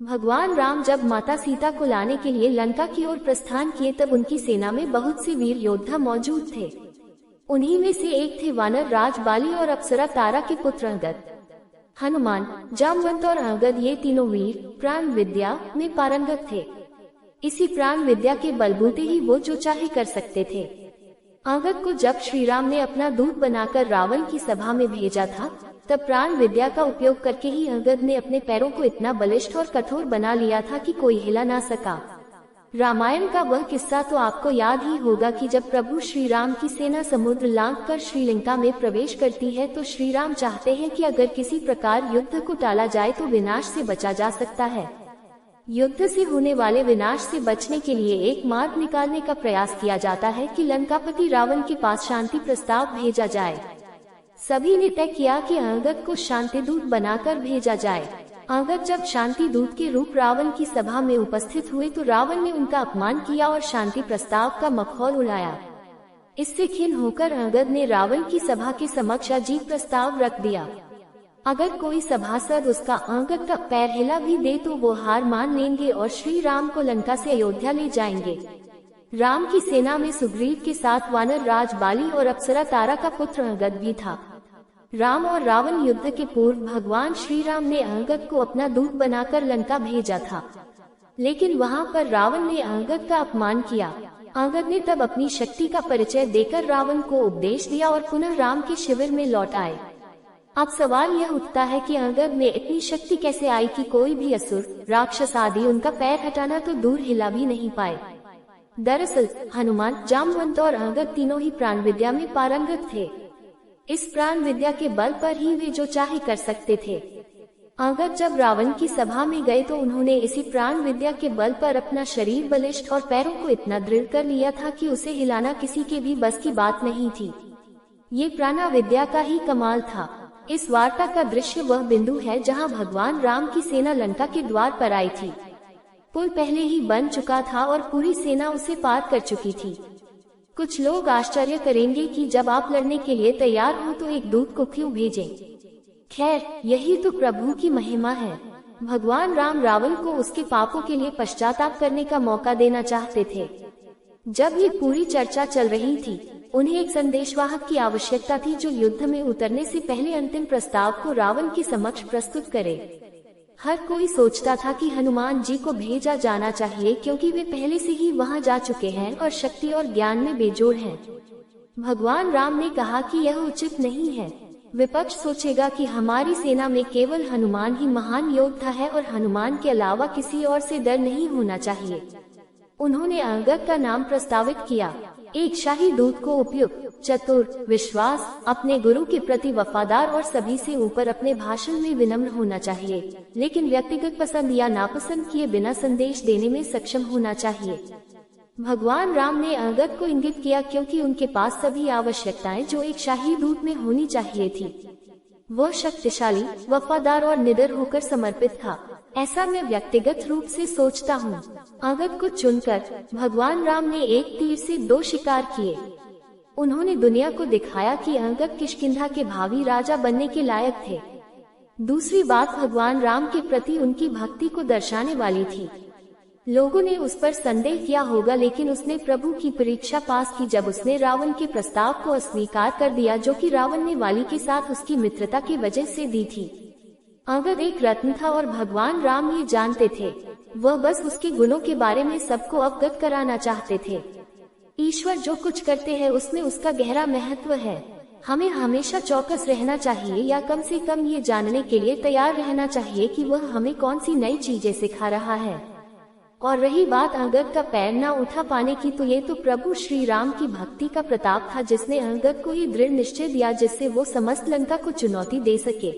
भगवान राम जब माता सीता को लाने के लिए लंका की ओर प्रस्थान किए तब उनकी सेना में बहुत से वीर योद्धा मौजूद थे। उन्हीं में से एक थे वानर राज बाली और अप्सरा तारा के पुत्र अंगद। हनुमान, जामवंत और अंगद ये तीनों वीर प्राण विद्या में पारंगत थे। इसी प्राण विद्या के बलबूते ही वो जो चाहे कर सकते थे। अंगद को जब श्री राम ने अपना दूत बनाकर रावण की सभा में भेजा था, तब प्राण विद्या का उपयोग करके ही अंगद ने अपने पैरों को इतना बलिष्ठ और कठोर बना लिया था कि कोई हिला ना सका। रामायण का वह किस्सा तो आपको याद ही होगा कि जब प्रभु श्री राम की सेना समुद्र लांघकर श्रीलंका में प्रवेश करती है तो श्री राम चाहते हैं कि अगर किसी प्रकार युद्ध को टाला जाए तो विनाश से बचा जा सकता है। युद्ध से होने वाले विनाश से बचने के लिए एक मार्ग निकालने का प्रयास किया जाता है कि लंकापति रावण के पास शांति प्रस्ताव भेजा जाए। सभी ने तय किया कि अंगद को शांति दूत बनाकर भेजा जाए। अंगद जब शांति दूत के रूप रावण की सभा में उपस्थित हुए तो रावण ने उनका अपमान किया और शांति प्रस्ताव का मखौल उड़ाया। इससे खिन्न होकर अंगद ने रावण की सभा के समक्ष अजीब प्रस्ताव रख दिया। अगर कोई सभासद उसका अंगद का पैर हिला भी दे तो वो हार मान लेंगे और श्री राम को लंका से अयोध्या ले जाएंगे। राम की सेना में सुग्रीव के साथ वानर राज बाली और अप्सरा तारा का पुत्र अंगद भी था। राम और रावण युद्ध के पूर्व भगवान श्री राम ने अंगद को अपना दूत बनाकर लंका भेजा था, लेकिन वहां पर रावण ने अंगद का अपमान किया। अंगद ने तब अपनी शक्ति का परिचय देकर रावण को उपदेश दिया और पुनः राम के शिविर में लौट आए। अब सवाल यह उठता है कि अंगद में इतनी शक्ति कैसे आई कि कोई भी असुर, राक्षस आदि उनका पैर हटाना तो दूर हिला भी नहीं पाए। दरअसल हनुमान, जामवंत और अंगद तीनों ही प्राण विद्या में पारंगत थे। इस प्राण विद्या के बल पर ही वे जो चाहे कर सकते थे। अंगद जब रावण की सभा में गए तो उन्होंने इसी प्राण विद्या के बल पर अपना शरीर बलिष्ठ और पैरों को इतना दृढ़ कर लिया था कि उसे हिलाना किसी के भी बस की बात नहीं थी। ये प्राणा विद्या का ही कमाल था। इस वार्ता का दृश्य वह बिंदु है जहां भगवान राम की सेना लंका के द्वार पर आई थी। पुल पहले ही बन चुका था और पूरी सेना उसे पार कर चुकी थी। कुछ लोग आश्चर्य करेंगे कि जब आप लड़ने के लिए तैयार हो तो एक दूत को क्यों भेजें? खैर, यही तो प्रभु की महिमा है। भगवान राम रावण को उसके पापों के लिए पश्चाताप करने का मौका देना चाहते थे। जब ये पूरी चर्चा चल रही थी, उन्हें एक संदेशवाहक की आवश्यकता थी जो युद्ध में उतरने से पहले अंतिम प्रस्ताव को रावण के समक्ष प्रस्तुत करे। हर कोई सोचता था कि हनुमान जी को भेजा जाना चाहिए क्योंकि वे पहले से ही वहां जा चुके हैं और शक्ति और ज्ञान में बेजोड़ हैं। भगवान राम ने कहा कि यह उचित नहीं है। विपक्ष सोचेगा कि हमारी सेना में केवल हनुमान ही महान योद्धा है और हनुमान के अलावा किसी और से डर नहीं होना चाहिए। उन्होंने अंगद का नाम प्रस्तावित किया। एक शाही दूत को उपयुक्त, चतुर, विश्वास, अपने गुरु के प्रति वफादार और सभी से ऊपर अपने भाषण में विनम्र होना चाहिए, लेकिन व्यक्तिगत पसंद या नापसंद किए बिना संदेश देने में सक्षम होना चाहिए। भगवान राम ने अंगद को इंगित किया क्योंकि उनके पास सभी आवश्यकताएं जो एक शाही दूत में होनी चाहिए थी। वह शक्तिशाली, वफादार और निडर होकर समर्पित था। ऐसा मैं व्यक्तिगत रूप से सोचता हूँ। अंगद को चुनकर भगवान राम ने एक तीर से दो शिकार किए। उन्होंने दुनिया को दिखाया कि अंगद किष्किंधा के भावी राजा बनने के लायक थे। दूसरी बात भगवान राम के प्रति उनकी भक्ति को दर्शाने वाली थी। लोगों ने उस पर संदेह किया होगा, लेकिन उसने प्रभु की परीक्षा पास की जब उसने रावण के प्रस्ताव को अस्वीकार कर दिया जो कि रावण ने वाली के साथ उसकी मित्रता की वजह से दी थी। अंगद एक रत्न था और भगवान राम ये जानते थे। वह बस उसके गुणों के बारे में सबको अवगत कराना चाहते थे। ईश्वर जो कुछ करते हैं उसमें उसका गहरा महत्व है। हमें हमेशा चौकस रहना चाहिए या कम से कम ये जानने के लिए तैयार रहना चाहिए कि वह हमें कौन सी नई चीजें सिखा रहा है। और रही बात अंगद का पैर न उठा पाने की, तो ये तो प्रभु श्री राम की भक्ति का प्रताप था जिसने अंगद को ये दृढ़ निश्चय दिया जिससे वो समस्त लंका को चुनौती दे सके।